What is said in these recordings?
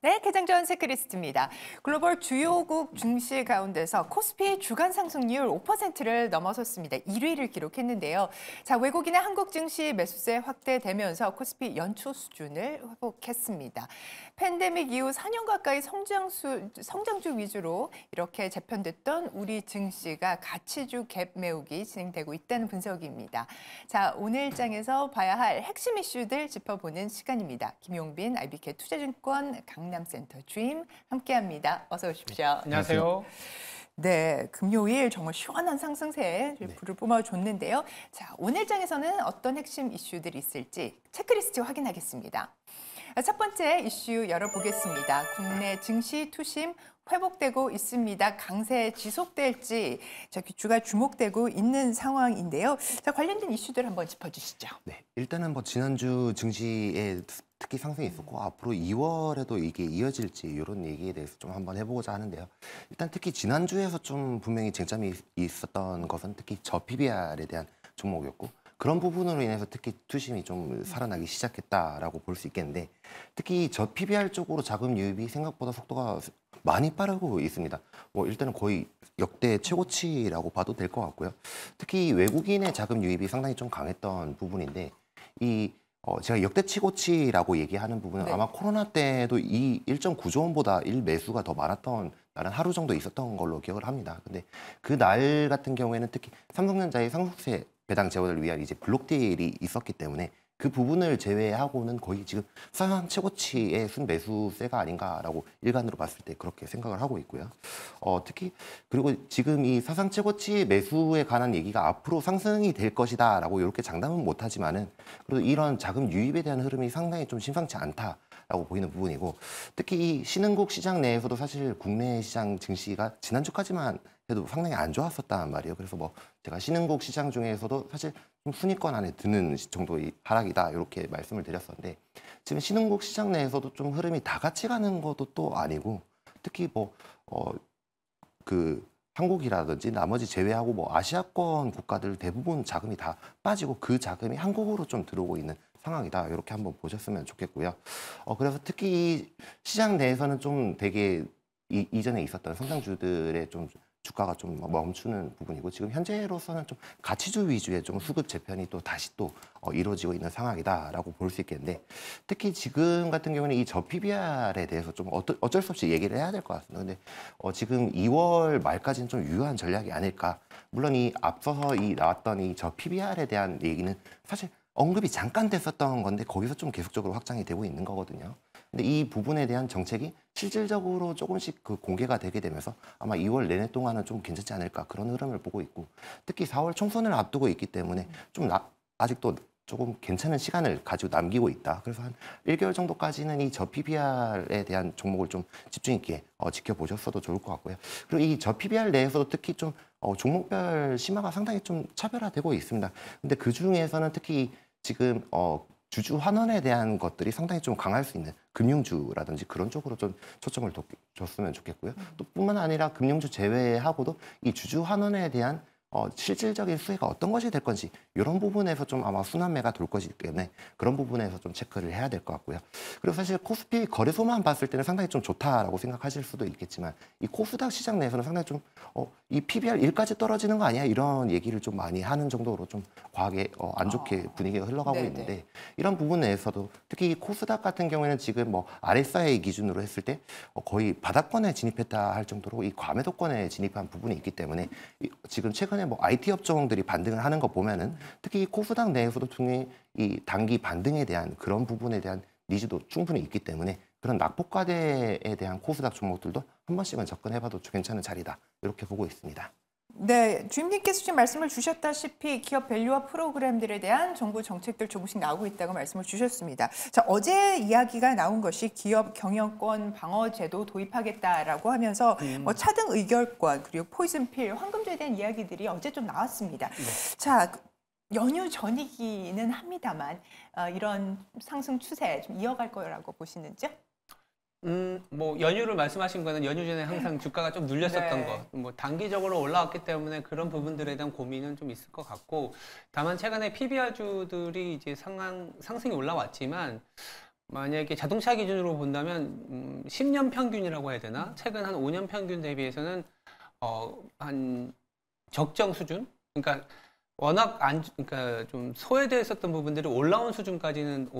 네, 개장전 체크리스트입니다. 글로벌 주요국 증시 가운데서 코스피 주간 상승률 5%를 넘어섰습니다. 1위를 기록했는데요. 자, 외국인의 한국 증시 매수세 확대되면서 코스피 연초 수준을 회복했습니다. 팬데믹 이후 4년 가까이 성장주 위주로 이렇게 재편됐던 우리 증시가 가치주 갭 메우기 진행되고 있다는 분석입니다. 자, 오늘 장에서 봐야 할 핵심 이슈들 짚어보는 시간입니다. 김용빈 IBK 투자증권 강남센터 주임 함께합니다. 어서 오십시오. 안녕하세요. 네, 금요일 정말 시원한 상승세 네. 불을 뿜어줬는데요. 자, 오늘 장에서는 어떤 핵심 이슈들이 있을지 체크리스트 확인하겠습니다. 첫 번째 이슈 열어보겠습니다. 국내 증시 투심 회복되고 있습니다. 강세 지속될지 주가 주목되고 있는 상황인데요. 자, 관련된 이슈들 한번 짚어주시죠. 네, 일단은 지난주 증시에 특히 상승이 있었고 앞으로 2월에도 이게 이어질지 이런 얘기에 대해서 좀 한번 해보고자 하는데요. 일단 특히 지난주에서 좀 분명히 쟁점이 있었던 것은 특히 저PBR에 대한 종목이었고 그런 부분으로 인해서 특히 투심이 좀 살아나기 시작했다라고 볼 수 있겠는데 특히 저PBR 쪽으로 자금 유입이 생각보다 속도가 많이 빠르고 있습니다. 일단은 거의 역대 최고치라고 봐도 될 것 같고요. 특히 외국인의 자금 유입이 상당히 좀 강했던 부분인데 제가 역대 최고치라고 얘기하는 부분은 아마 코로나 때도 이 1.9조 원보다 매수가 더 많았던 날은 하루 정도 있었던 걸로 기억을 합니다. 근데 그 날 같은 경우에는 특히 삼성전자의 상속세 배당 제어를 위한 이제 블록 딜이 있었기 때문에 그 부분을 제외하고는 거의 지금 사상 최고치의 순매수세가 아닌가라고 일간으로 봤을 때 그렇게 생각을 하고 있고요. 특히 그리고 지금 이 사상 최고치 매수에 관한 얘기가 앞으로 상승이 될 것이다라고 이렇게 장담은 못하지만은 그래도 이런 자금 유입에 대한 흐름이 상당히 좀 심상치 않다라고 보이는 부분이고 특히 이 신흥국 시장 내에서도 사실 국내 시장 증시가 지난주까지만 해도 상당히 안 좋았었단 말이에요. 그래서 제가 신흥국 시장 중에서도 사실 좀 순위권 안에 드는 정도의 하락이다 이렇게 말씀을 드렸었는데 지금 신흥국 시장 내에서도 좀 흐름이 다 같이 가는 것도 또 아니고 특히 한국이라든지 나머지 제외하고 아시아권 국가들 대부분 자금이 다 빠지고 그 자금이 한국으로 좀 들어오고 있는 상황이다 이렇게 한번 보셨으면 좋겠고요. 그래서 특히 시장 내에서는 좀 되게 이전에 있었던 성장주들의 좀 주가가 좀 멈추는 부분이고 지금 현재로서는 좀 가치주 위주의 좀 수급 재편이 또 다시 이루어지고 있는 상황이다라고 볼 수 있겠는데 특히 지금 같은 경우는 이 저PBR에 대해서 좀 어쩔 수 없이 얘기를 해야 될 것 같습니다. 근데 지금 2월 말까지는 좀 유효한 전략이 아닐까. 물론 앞서서 나왔던 이 저PBR에 대한 얘기는 사실 언급이 잠깐 됐었던 건데 거기서 좀 계속적으로 확장이 되고 있는 거거든요. 근데 이 부분에 대한 정책이 실질적으로 조금씩 공개가 되게 되면서 아마 2월 내내 동안은 좀 괜찮지 않을까 그런 흐름을 보고 있고 특히 4월 총선을 앞두고 있기 때문에 좀 아직도 조금 괜찮은 시간을 가지고 남기고 있다. 그래서 한 1개월 정도까지는 이 저PBR에 대한 종목을 좀 집중 있게 지켜보셨어도 좋을 것 같고요. 그리고 이 저PBR 내에서도 특히 좀 종목별 심화가 상당히 좀 차별화되고 있습니다. 근데 그 중에서는 특히 지금 주주 환원에 대한 것들이 상당히 좀 강할 수 있는 금융주라든지 그런 쪽으로 좀 초점을 줬으면 좋겠고요. 또 뿐만 아니라 금융주 제외하고도 이 주주 환원에 대한 실질적인 수혜가 어떤 것이 될 건지 이런 부분에서 좀 아마 순환매가 돌 것이기 때문에 그런 부분에서 좀 체크를 해야 될 것 같고요. 그리고 사실 코스피 거래소만 봤을 때는 상당히 좀 좋다라고 생각하실 수도 있겠지만 이 코스닥 시장 내에서는 상당히 좀 이 PBR 1까지 떨어지는 거 아니야? 이런 얘기를 좀 많이 하는 정도로 좀 과하게 안 좋게 분위기가 흘러가고 네네. 있는데 이런 부분 내에서도 특히 코스닥 같은 경우에는 지금 RSI 기준으로 했을 때 거의 바닥권에 진입했다 할 정도로 이 과매도권에 진입한 부분이 있기 때문에 지금 최근에 IT 업종들이 반등을 하는 거 보면은 특히 코스닥 내에서도 중에 이 단기 반등에 대한 그런 부분에 대한 니즈도 충분히 있기 때문에 그런 낙폭과대에 대한 코스닥 종목들도 한 번씩은 접근해봐도 괜찮은 자리다 이렇게 보고 있습니다. 네, 주임님께서 지금 말씀을 주셨다시피 기업 밸류업 프로그램들에 대한 정부 정책들 조금씩 나오고 있다고 말씀을 주셨습니다. 자, 어제 이야기가 나온 것이 기업 경영권 방어 제도 도입하겠다라고 하면서 차등 의결권 그리고 포이즌필, 황금제에 대한 이야기들이 어제 좀 나왔습니다. 네. 자, 연휴 전이기는 합니다만 이런 상승 추세 좀 이어갈 거라고 보시는지요? 연휴를 말씀하신 거는 연휴 전에 항상 주가가 좀 눌렸었던 네. 것. 단기적으로 올라왔기 때문에 그런 부분들에 대한 고민은 좀 있을 것 같고, 다만 최근에 PBR주들이 이제 상승이 올라왔지만, 만약에 자동차 기준으로 본다면 좀 10년 평균이라고 해야 되나? 최근 한 5년 평균 대비해서는 한 적정 수준? 그러니까 워낙 그러니까 좀 소외되어 있었던 부분들이 올라온 수준까지는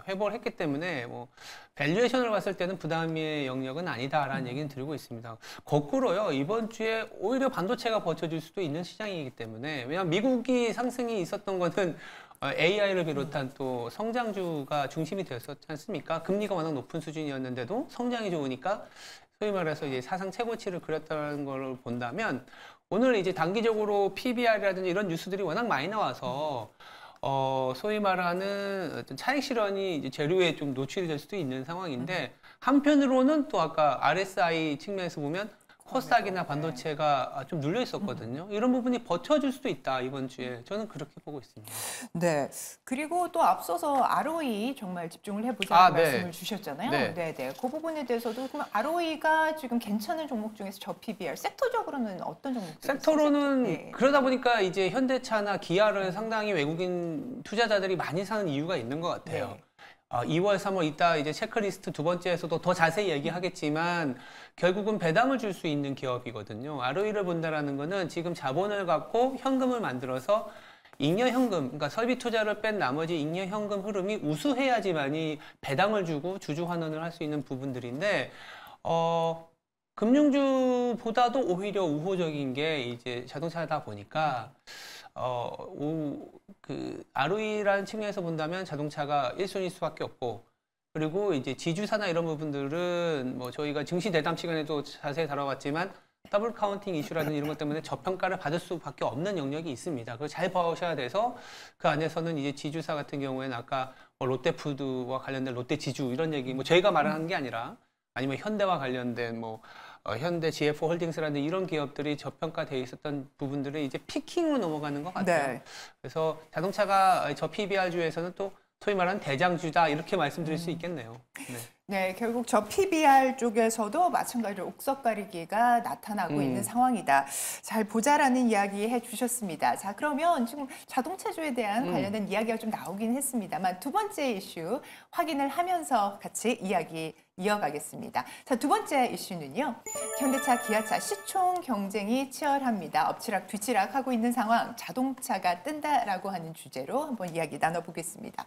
회복을 했기 때문에 뭐 밸류에이션을 봤을 때는 부담의 영역은 아니다라는 얘기는 드리고 있습니다. 거꾸로요, 이번 주에 오히려 반도체가 버텨줄 수도 있는 시장이기 때문에, 왜냐하면 미국이 상승이 있었던 거는 AI를 비롯한 또 성장주가 중심이 되었었지 않습니까? 금리가 워낙 높은 수준이었는데도 성장이 좋으니까 소위 말해서 이제 사상 최고치를 그렸다는 걸 본다면, 오늘 이제 단기적으로 PBR이라든지 이런 뉴스들이 워낙 많이 나와서 소위 말하는 어떤 차익 실현이 이제 재료에 좀 노출이 될 수도 있는 상황인데, 한편으로는 또 아까 RSI 측면에서 보면 코스닥이나 반도체가 좀 눌려 있었거든요. 이런 부분이 버텨줄 수도 있다, 이번 주에. 저는 그렇게 보고 있습니다. 네. 그리고 또 앞서서 ROE 정말 집중을 해보자는 네. 말씀을 주셨잖아요. 네. 네. 그 부분에 대해서도 그럼 ROE가 지금 괜찮은 종목 중에서 저 PBR, 섹터적으로는 어떤 종목들이 섹터로는 있어요? 네. 그러다 보니까 이제 현대차나 기아를 상당히 외국인 투자자들이 많이 사는 이유가 있는 것 같아요. 네. 2월, 3월 이따 이제 체크리스트 두 번째에서도 더 자세히 얘기하겠지만 결국은 배당을 줄 수 있는 기업이거든요. ROE를 본다라는 거는 지금 자본을 갖고 현금을 만들어서 잉여현금, 그러니까 설비 투자를 뺀 나머지 잉여현금 흐름이 우수해야지만이 배당을 주고 주주 환원을 할 수 있는 부분들인데, 금융주보다도 오히려 우호적인 게 이제 자동차다 보니까 그 ROE라는 측면에서 본다면 자동차가 1순위일 수밖에 없고, 그리고 이제 지주사나 이런 부분들은 뭐 저희가 증시 대담 시간에도 자세히 다뤄봤지만 더블 카운팅 이슈라든지 이런 것 때문에 저평가를 받을 수밖에 없는 영역이 있습니다. 그걸 잘 보셔야 돼서, 그 안에서는 이제 지주사 같은 경우에는 아까 뭐 롯데푸드와 관련된 롯데지주 이런 얘기, 뭐 저희가 말하는 게 아니라, 아니면 현대와 관련된 뭐 현대 GF 홀딩스라는 이런 기업들이 저평가되어 있었던 부분들이 이제 피킹으로 넘어가는 것 같아요. 네. 그래서 자동차가 저 PBR 주에서는 또 소위 말하는 대장주다, 이렇게 말씀드릴 수 있겠네요. 네. 네, 결국 저 PBR 쪽에서도 마찬가지로 옥석 가리기가 나타나고 있는 상황이다. 잘 보자라는 이야기 해주셨습니다. 자, 그러면 지금 자동차주에 대한 관련된 이야기가 좀 나오긴 했습니다만, 두 번째 이슈 확인을 하면서 같이 이야기 이어가겠습니다. 자, 두 번째 이슈는요, 현대차, 기아차 시총 경쟁이 치열합니다. 엎치락 뒤치락 하고 있는 상황, 자동차가 뜬다라고 하는 주제로 한번 이야기 나눠보겠습니다.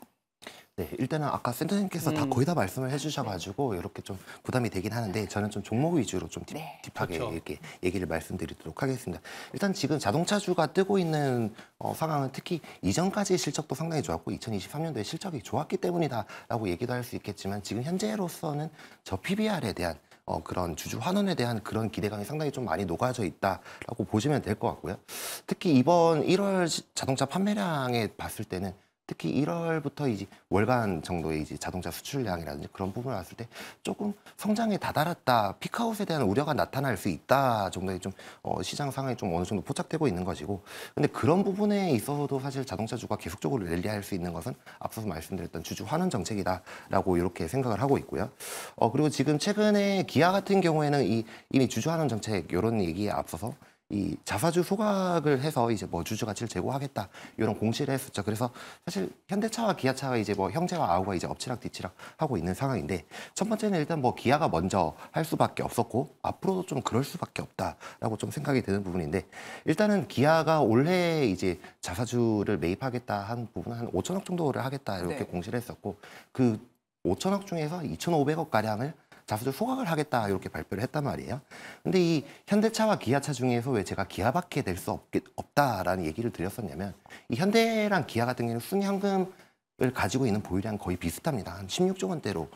네, 일단은 아까 센터님께서 다 거의 다 말씀을 해주셔가지고 이렇게 좀 부담이 되긴 하는데, 저는 좀 종목 위주로 좀 네. 딥하게 그렇죠. 이렇게 얘기를 말씀드리도록 하겠습니다. 일단 지금 자동차주가 뜨고 있는 상황은 특히 이전까지 실적도 상당히 좋았고 2023년도에 실적이 좋았기 때문이다라고 얘기도 할 수 있겠지만, 지금 현재로서는 저 PBR에 대한 그런 주주 환원에 대한 그런 기대감이 상당히 좀 많이 녹아져 있다라고 보시면 될 것 같고요. 특히 이번 1월 자동차 판매량에 봤을 때는, 특히 1월부터 이제 월간 정도의 이제 자동차 수출량이라든지 그런 부분을 봤을 때 조금 성장에 다다랐다, 피크아웃에 대한 우려가 나타날 수 있다 정도의 좀 시장 상황이 좀 어느 정도 포착되고 있는 것이고, 근데 그런 부분에 있어서도 사실 자동차주가 계속적으로 랠리할 수 있는 것은 앞서서 말씀드렸던 주주 환원 정책이다라고 이렇게 생각을 하고 있고요. 그리고 지금 최근에 기아 같은 경우에는 이미 주주 환원 정책 이런 얘기에 앞서서 이 자사주 소각을 해서 이제 뭐 주주 가치를 제고하겠다 이런 공시를 했었죠. 그래서 사실 현대차와 기아차가 이제 뭐 형제와 아우가 이제 엎치락 뒤치락 하고 있는 상황인데, 첫 번째는 일단 뭐 기아가 먼저 할 수밖에 없었고 앞으로도 좀 그럴 수밖에 없다라고 좀 생각이 드는 부분인데, 일단은 기아가 올해 이제 자사주를 매입하겠다 한 부분은 한 5천억 정도를 하겠다 이렇게 네. 공시를 했었고, 그 5천억 중에서 2,500억 가량을 자사주 소각을 하겠다 이렇게 발표를 했단 말이에요. 근데 이 현대차와 기아차 중에서 왜 제가 기아밖에 낼 수 없다라는 얘기를 드렸었냐면, 이 현대랑 기아 같은 경우는 순현금을 가지고 있는 보유량 거의 비슷합니다. 한 16조 원대로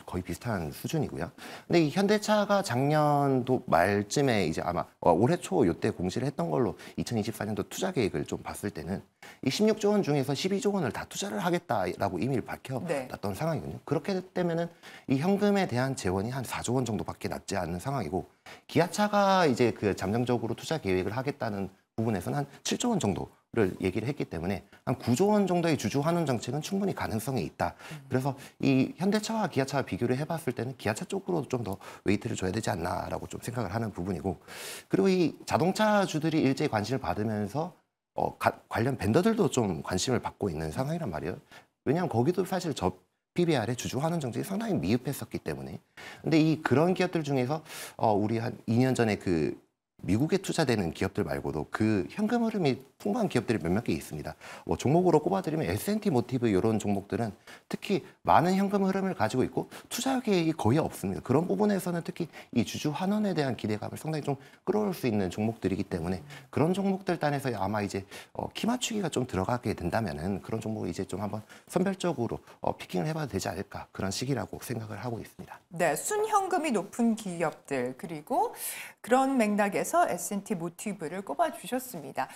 거의 비슷한 수준이고요. 근데 이 현대차가 작년도 말쯤에 이제 아마 올해 초 요때 공시를 했던 걸로 2024년도 투자 계획을 좀 봤을 때는 이 16조 원 중에서 12조 원을 다 투자를 하겠다라고 이미 밝혀놨던 상황이거든요. 그렇게 되면은 이 현금에 대한 재원이 한 4조 원 정도밖에 남지 않는 상황이고, 기아차가 이제 그 잠정적으로 투자 계획을 하겠다는 부분에서는 한 7조 원 정도를 얘기를 했기 때문에 한 9조 원 정도의 주주 환원 정책은 충분히 가능성이 있다. 그래서 이 현대차와 기아차와 비교를 해봤을 때는 기아차 쪽으로 좀 더 웨이트를 줘야 되지 않나라고 좀 생각을 하는 부분이고, 그리고 이 자동차주들이 일제히 관심을 받으면서 관련 벤더들도 좀 관심을 받고 있는 상황이란 말이에요. 왜냐하면 거기도 사실 PBR의 주주 환원 정책이 상당히 미흡했었기 때문에. 근데 그런 기업들 중에서 우리 한 2년 전에 그 미국에 투자되는 기업들 말고도 그 현금 흐름이 풍부한 기업들이 몇몇 개 있습니다. 뭐 종목으로 꼽아드리면 S&T 모티브 이런 종목들은 특히 많은 현금 흐름을 가지고 있고 투자 계획이 거의 없습니다. 그런 부분에서는 특히 이 주주 환원에 대한 기대감을 상당히 좀 끌어올 수 있는 종목들이기 때문에 그런 종목들 단에서 아마 이제 키 맞추기가 좀 들어가게 된다면은 그런 종목을 이제 좀 한번 선별적으로 피킹을 해봐도 되지 않을까 그런 시기라고 생각을 하고 있습니다. 네, 순현금이 높은 기업들 그리고 그런 맥락에서 S&T 모티브를 꼽아주셨습니다.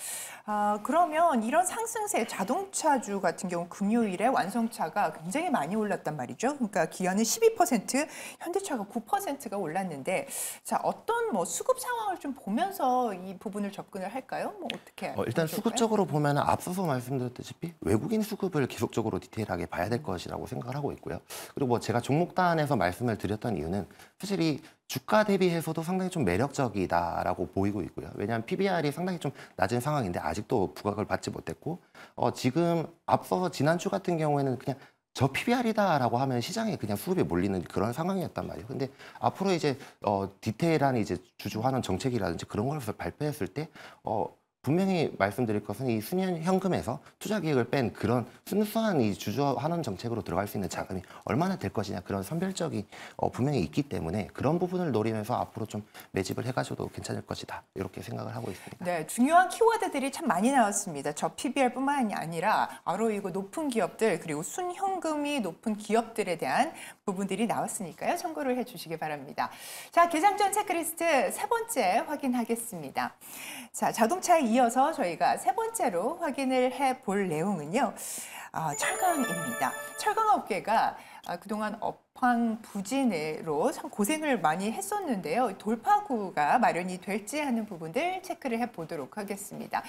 그러면 이런 상승세 자동차주 같은 경우 금요일에 완성차가 굉장히 많이 올랐단 말이죠. 그러니까 기아는 12%, 현대차가 9%가 올랐는데 자 어떤 뭐 수급 상황을 좀 보면서 이 부분을 접근을 할까요? 뭐 어떻게? 일단 수급적으로 보면 앞서서 말씀드렸다시피 외국인 수급을 계속적으로 디테일하게 봐야 될 것이라고 생각을 하고 있고요. 그리고 뭐 제가 종목단에서 말씀을 드렸던 이유는 사실 이 주가 대비해서도 상당히 좀 매력적이다라고 보이고 있고요. 왜냐하면 PBR이 상당히 좀 낮은 상황인데 아직도 부각을 받지 못했고 지금 앞서서 지난주 같은 경우에는 그냥 저 PBR이다라고 하면 시장에 그냥 수급이 몰리는 그런 상황이었단 말이에요. 근데 앞으로 이제 디테일한 이제 주주 환원 정책이라든지 그런 걸 발표했을 때 분명히 말씀드릴 것은 이 순현 현금에서 투자 기획을 뺀 그런 순수한 이 주주 환원 정책으로 들어갈 수 있는 자금이 얼마나 될 것이냐 그런 선별적이 분명히 있기 때문에 그런 부분을 노리면서 앞으로 좀 매집을 해가지고도 괜찮을 것이다 이렇게 생각을 하고 있습니다. 네, 중요한 키워드들이 참 많이 나왔습니다. 저 PBR뿐만이 아니라 ROE가 높은 기업들 그리고 순현금이 높은 기업들에 대한 부분들이 나왔으니까요. 참고를 해주시기 바랍니다. 자, 개장 전 체크리스트 세 번째 확인하겠습니다. 자, 자동차에 이어서 저희가 세 번째로 확인을 해볼 내용은요. 철강입니다. 철강업계가 그동안 업황 부진으로 참 고생을 많이 했었는데요. 돌파구가 마련이 될지 하는 부분들 체크를 해보도록 하겠습니다.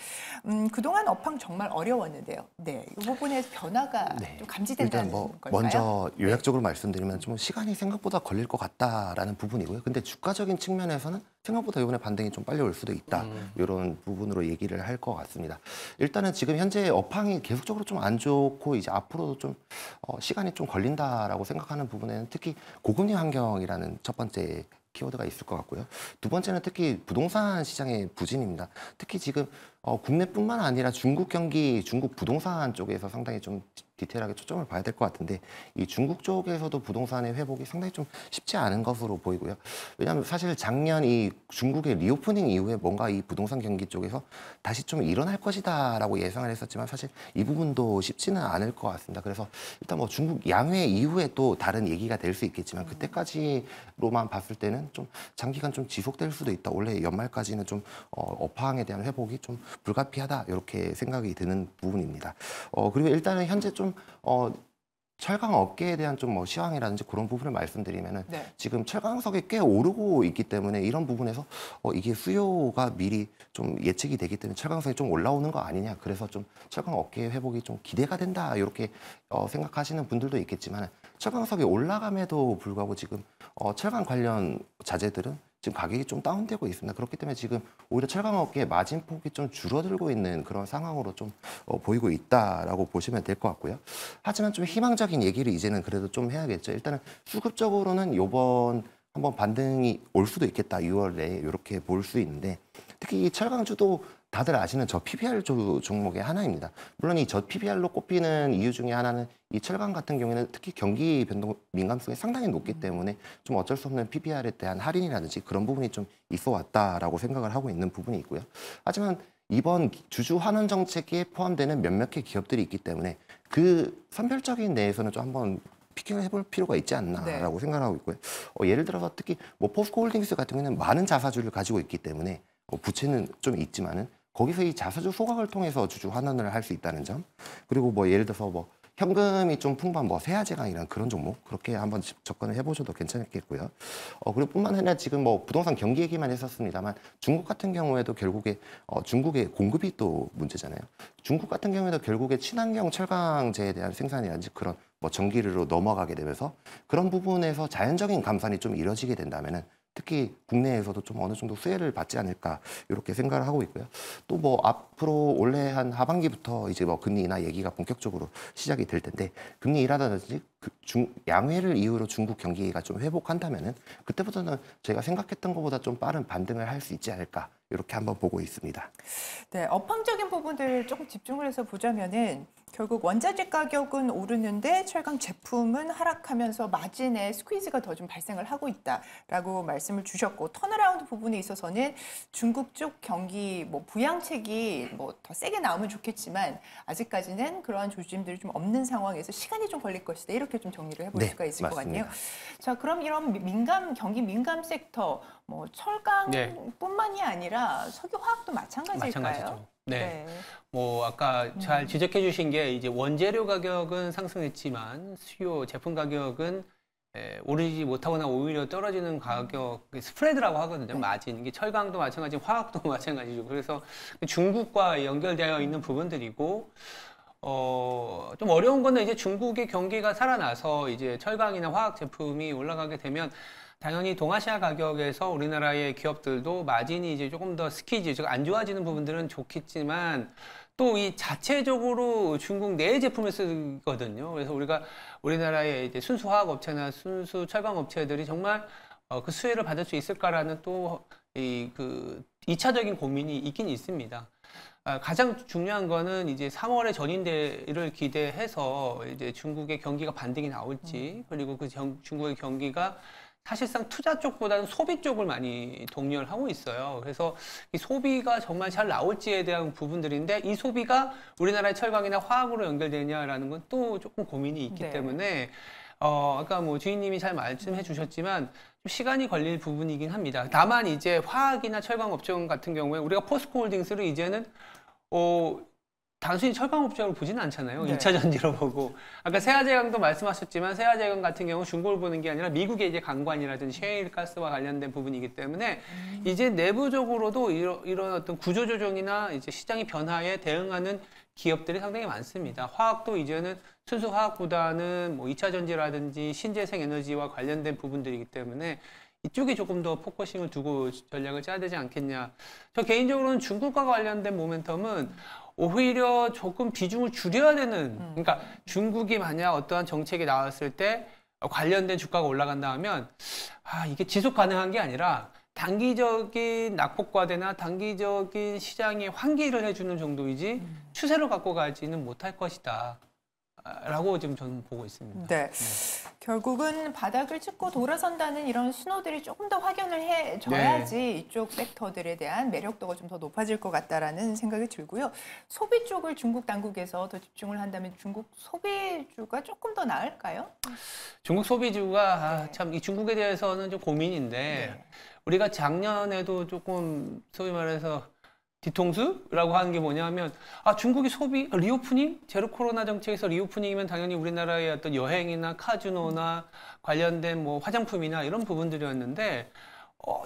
그동안 업황 정말 어려웠는데요. 네, 이 부분에 변화가 좀 감지된다는 일단 뭐 걸까요? 먼저 요약적으로 말씀드리면 좀 시간이 생각보다 걸릴 것 같다라는 부분이고요. 근데 주가적인 측면에서는 생각보다 이번에 반등이 좀 빨리 올 수도 있다. 이런 부분으로 얘기를 할 것 같습니다. 일단은 지금 현재 업황이 계속적으로 좀 안 좋고 이제 앞으로도 좀 시간이 좀 걸린다라고 생각하는 부분에는 특히 고금리 환경이라는 첫 번째 키워드가 있을 것 같고요. 두 번째는 특히 부동산 시장의 부진입니다. 특히 지금 국내뿐만 아니라 중국 경기, 중국 부동산 쪽에서 상당히 좀 디테일하게 초점을 봐야 될 것 같은데 이 중국 쪽에서도 부동산의 회복이 상당히 좀 쉽지 않은 것으로 보이고요. 왜냐하면 사실 작년 이 중국의 리오프닝 이후에 뭔가 이 부동산 경기 쪽에서 다시 좀 일어날 것이다라고 예상을 했었지만 사실 이 부분도 쉽지는 않을 것 같습니다. 그래서 일단 뭐 중국 양회 이후에 또 다른 얘기가 될 수 있겠지만 그때까지로만 봤을 때는 좀 장기간 좀 지속될 수도 있다. 원래 연말까지는 좀 업황에 대한 회복이 좀 불가피하다 이렇게 생각이 드는 부분입니다. 그리고 일단은 현재 좀 철강 업계에 대한 좀 뭐 시황이라든지 그런 부분을 말씀드리면은 지금 철강석이 꽤 오르고 있기 때문에 이런 부분에서 이게 수요가 미리 좀 예측이 되기 때문에 철강석이 좀 올라오는 거 아니냐 그래서 좀 철강 업계의 회복이 좀 기대가 된다 이렇게 생각하시는 분들도 있겠지만 철강석이 올라감에도 불구하고 지금 철강 관련 자재들은 지금 가격이 좀 다운되고 있습니다. 그렇기 때문에 지금 오히려 철강업계의 마진폭이 좀 줄어들고 있는 그런 상황으로 좀 보이고 있다라고 보시면 될 것 같고요. 하지만 좀 희망적인 얘기를 이제는 그래도 좀 해야겠죠. 일단은 수급적으로는 요번 한번 반등이 올 수도 있겠다. 6월에 이렇게 볼 수 있는데 특히 이 철강주도 다들 아시는 저 PBR 종목의 하나입니다. 물론 이 저 PBR로 꼽히는 이유 중에 하나는 이 철강 같은 경우에는 특히 경기 변동 민감성이 상당히 높기 때문에 좀 어쩔 수 없는 PBR에 대한 할인이라든지 그런 부분이 좀 있어 왔다라고 생각을 하고 있는 부분이 있고요. 하지만 이번 주주 환원 정책에 포함되는 몇몇 개 기업들이 있기 때문에 그 선별적인 내에서는 좀 한번 피킹을 해볼 필요가 있지 않나라고 생각하고 있고요. 예를 들어서 특히 뭐 포스코홀딩스 같은 경우는 많은 자사주를 가지고 있기 때문에 부채는 좀 있지만은 거기서 이 자사주 소각을 통해서 주주 환원을 할 수 있다는 점. 그리고 뭐 예를 들어서 뭐 현금이 좀 풍부한 뭐 세아제강 이런 그런 종목 그렇게 한번 접근을 해보셔도 괜찮겠고요. 그리고 뿐만 아니라 지금 뭐 부동산 경기 얘기만 했었습니다만 중국 같은 경우에도 결국에 중국의 공급이 또 문제잖아요. 중국 같은 경우에도 결국에 친환경 철강제에 대한 생산이라든지 그런 뭐 전기료로 넘어가게 되면서 그런 부분에서 자연적인 감산이 좀 이뤄지게 된다면은 특히 국내에서도 좀 어느 정도 수혜를 받지 않을까 이렇게 생각을 하고 있고요. 또 뭐 앞으로 올해 한 하반기부터 이제 뭐 금리 인하 얘기가 본격적으로 시작이 될 텐데 금리 인하라든지 양회를 이후로 중국 경기가 좀 회복한다면은 그때부터는 제가 생각했던 것보다 좀 빠른 반등을 할 수 있지 않을까 이렇게 한번 보고 있습니다. 네, 업황적인 부분들 조금 집중을 해서 보자면은 결국 원자재 가격은 오르는데 철강 제품은 하락하면서 마진에 스퀴즈가 더 좀 발생을 하고 있다라고 말씀을 주셨고 턴어라운드 부분에 있어서는 중국 쪽 경기 뭐 부양책이 뭐 더 세게 나오면 좋겠지만 아직까지는 그러한 조짐들이 좀 없는 상황에서 시간이 좀 걸릴 것이다 이렇게 좀 정리를 해볼 네, 수가 있을 맞습니다. 것 같네요. 자, 그럼 이런 경기 민감 섹터 뭐 철강뿐만이 아니라 석유화학도 마찬가지일까요? 마찬가지죠. 네. 네. 뭐 아까 잘 지적해 주신 게 이제 원재료 가격은 상승했지만 수요 제품 가격은 오르지 못하거나 오히려 떨어지는 가격 스프레드라고 하거든요. 마진. 이게 철강도 마찬가지고 화학도 마찬가지죠. 그래서 중국과 연결되어 있는 부분들이고 좀 어려운 거는 이제 중국의 경기가 살아나서 이제 철강이나 화학 제품이 올라가게 되면 당연히 동아시아 가격에서 우리나라의 기업들도 마진이 이제 조금 더 스키지, 즉 안 좋아지는 부분들은 좋겠지만 또 이 자체적으로 중국 내 제품을 쓰거든요. 그래서 우리나라의 이제 순수 화학 업체나 순수 철강 업체들이 정말 그 수혜를 받을 수 있을까라는 또 그 2차적인 고민이 있긴 있습니다. 가장 중요한 거는 이제 3월에 전인대를 기대해서 이제 중국의 경기가 반등이 나올지 그리고 그 중국의 경기가 사실상 투자 쪽보다는 소비 쪽을 많이 독려를 하고 있어요. 그래서 이 소비가 정말 잘 나올지에 대한 부분들인데 이 소비가 우리나라의 철강이나 화학으로 연결되냐라는 건 또 조금 고민이 있기 네. 때문에 아까 뭐 주인님이 잘 말씀해 주셨지만 좀 시간이 걸릴 부분이긴 합니다. 다만 이제 화학이나 철강 업종 같은 경우에 우리가 포스코홀딩스를 이제는 단순히 철강 업체로 보지는 않잖아요. 네. 2차 전지로 보고. 아까 세아제강도 말씀하셨지만 세아제강 같은 경우 중국을 보는 게 아니라 미국의 이제 강관이라든지 셰일 가스와 관련된 부분이기 때문에 이제 내부적으로도 이런 어떤 구조 조정이나 이제 시장의 변화에 대응하는 기업들이 상당히 많습니다. 화학도 이제는 순수 화학보다는 뭐 2차 전지라든지 신재생 에너지와 관련된 부분들이기 때문에 이쪽에 조금 더 포커싱을 두고 전략을 짜야 되지 않겠냐. 저 개인적으로는 중국과 관련된 모멘텀은 오히려 조금 비중을 줄여야 되는, 그러니까 중국이 만약 어떠한 정책이 나왔을 때 관련된 주가가 올라간다 하면 이게 지속 가능한 게 아니라 단기적인 낙폭과대나 단기적인 시장의 환기를 해주는 정도이지 추세로 갖고 가지는 못할 것이다. 라고 지금 저는 보고 있습니다. 네. 결국은 바닥을 찍고 돌아선다는 이런 신호들이 조금 더 확연을 해줘야지 이쪽 섹터들에 대한 매력도가 좀 더 높아질 것 같다라는 생각이 들고요. 소비 쪽을 중국 당국에서 더 집중을 한다면 중국 소비주가 조금 더 나을까요? 중국 소비주가 참 이 중국에 대해서는 좀 고민인데 우리가 작년에도 조금 소위 말해서 뒤통수라고 하는 게 뭐냐면 중국이 소비 리오프닝 제로 코로나 정책에서 리오프닝이면 당연히 우리나라의 어떤 여행이나 카지노나 관련된 뭐 화장품이나 이런 부분들이었는데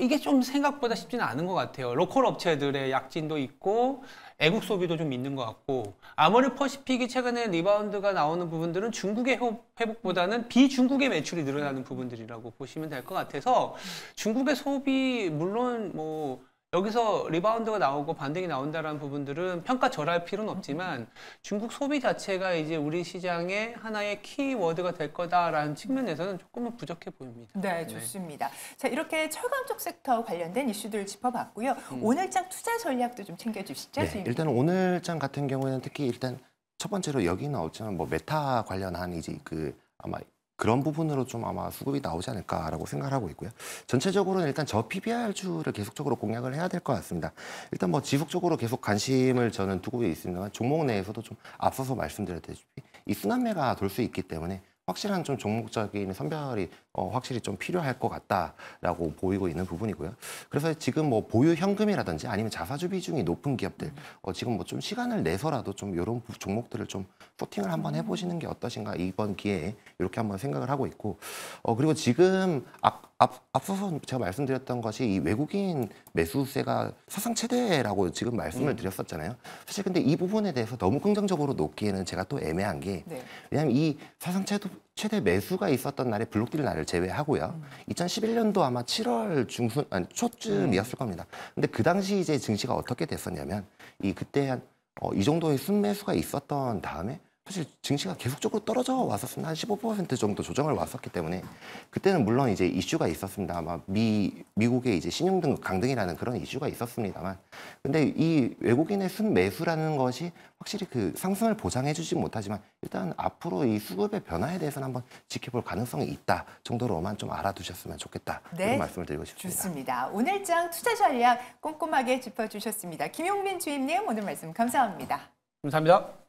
이게 좀 생각보다 쉽지는 않은 것 같아요. 로컬 업체들의 약진도 있고 애국 소비도 좀 있는 것 같고 아모레 퍼시픽이 최근에 리바운드가 나오는 부분들은 중국의 회복보다는 비중국의 매출이 늘어나는 부분들이라고 보시면 될 것 같아서 중국의 소비 물론 뭐 여기서 리바운드가 나오고 반등이 나온다는 부분들은 평가절하할 필요는 없지만 중국 소비 자체가 이제 우리 시장의 하나의 키워드가 될 거다라는 측면에서는 조금은 부족해 보입니다. 네, 좋습니다. 자, 이렇게 철강 쪽 섹터 관련된 이슈들을 짚어봤고요. 오늘장 투자 전략도 좀 챙겨주시죠. 네, 일단 오늘장 같은 경우에는 특히 일단 첫 번째로 여기 나왔지만 뭐 메타 관련한 이제 아마 그런 부분으로 좀 아마 수급이 나오지 않을까라고 생각을 하고 있고요. 전체적으로는 일단 저 PBR주를 계속적으로 공략을 해야 될 것 같습니다. 일단 뭐 지속적으로 계속 관심을 저는 두고 있습니다만 종목 내에서도 좀 앞서서 말씀드렸다시피 이 순환매가 돌 수 있기 때문에 확실한 좀 종목적인 선별이 확실히 좀 필요할 것 같다라고 보이고 있는 부분이고요. 그래서 지금 뭐 보유 현금이라든지 아니면 자사주 비중이 높은 기업들 지금 뭐 좀 시간을 내서라도 좀 이런 종목들을 좀 소팅을 한번 해보시는 게 어떠신가 이번 기회에 이렇게 한번 생각을 하고 있고 그리고 지금 앞서서 제가 말씀드렸던 것이 이 외국인 매수세가 사상 최대라고 지금 말씀을 드렸었잖아요. 사실 근데 이 부분에 대해서 너무 긍정적으로 놓기에는 제가 또 애매한 게 왜냐하면 이 사상 최대 매수가 있었던 날에 블록딜 날을 제외하고요. 2011년도 아마 7월 중순 아니 초쯤이었을 겁니다. 근데 그 당시 이제 증시가 어떻게 됐었냐면 그때 한 이 정도의 순매수가 있었던 다음에 사실 증시가 계속적으로 떨어져 왔었습니다. 한 15% 정도 조정을 왔었기 때문에 그때는 물론 이제 이슈가 있었습니다. 아마 미국의 이제 신용 등급 강등이라는 그런 이슈가 있었습니다만, 근데 이 외국인의 순매수라는 것이 확실히 그 상승을 보장해주지 못하지만 일단 앞으로 이 수급의 변화에 대해서는 한번 지켜볼 가능성이 있다 정도로만 좀 알아두셨으면 좋겠다. 네, 이런 말씀을 드리고 싶습니다. 좋습니다. 오늘장 투자 전략 꼼꼼하게 짚어주셨습니다. 김용민 주임님 오늘 말씀 감사합니다. 감사합니다.